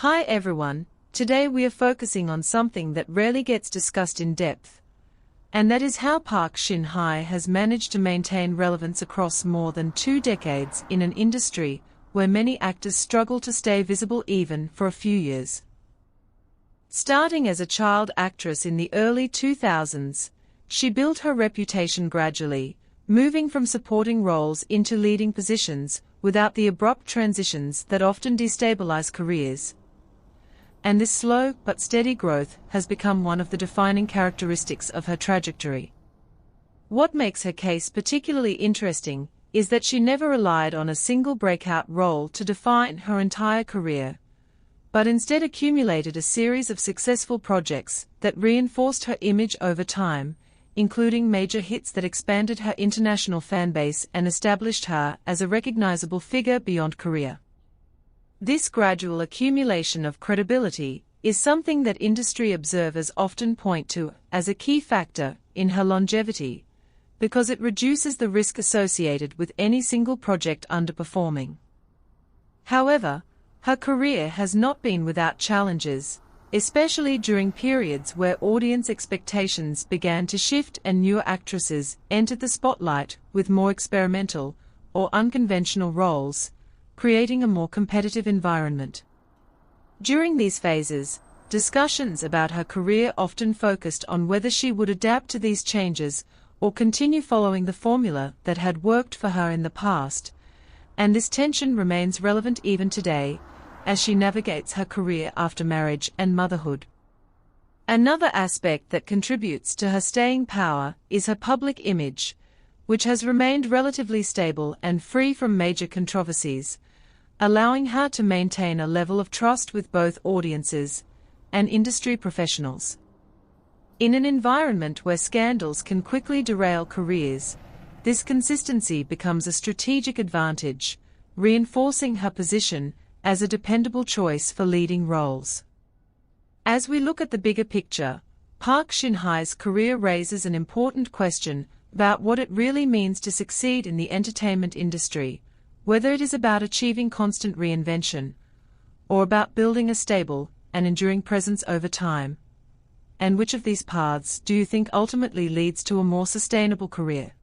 Hi everyone, today we are focusing on something that rarely gets discussed in depth. And that is how Park Shin-hye has managed to maintain relevance across more than 2 decades in an industry where many actors struggle to stay visible even for a few years. Starting as a child actress in the early 2000s, she built her reputation gradually, moving from supporting roles into leading positions without the abrupt transitions that often destabilize careers. And this slow but steady growth has become one of the defining characteristics of her trajectory. What makes her case particularly interesting is that she never relied on a single breakout role to define her entire career, but instead accumulated a series of successful projects that reinforced her image over time, including major hits that expanded her international fanbase and established her as a recognizable figure beyond Korea. This gradual accumulation of credibility is something that industry observers often point to as a key factor in her longevity, because it reduces the risk associated with any single project underperforming. However, her career has not been without challenges, especially during periods where audience expectations began to shift and newer actresses entered the spotlight with more experimental or unconventional roles, creating a more competitive environment. During these phases, discussions about her career often focused on whether she would adapt to these changes or continue following the formula that had worked for her in the past, and this tension remains relevant even today, as she navigates her career after marriage and motherhood. Another aspect that contributes to her staying power is her public image, which has remained relatively stable and free from major controversies, allowing her to maintain a level of trust with both audiences and industry professionals. In an environment where scandals can quickly derail careers, this consistency becomes a strategic advantage, reinforcing her position as a dependable choice for leading roles. As we look at the bigger picture, Park Shin-hye's career raises an important question about what it really means to succeed in the entertainment industry, whether it is about achieving constant reinvention, or about building a stable and enduring presence over time. And which of these paths do you think ultimately leads to a more sustainable career?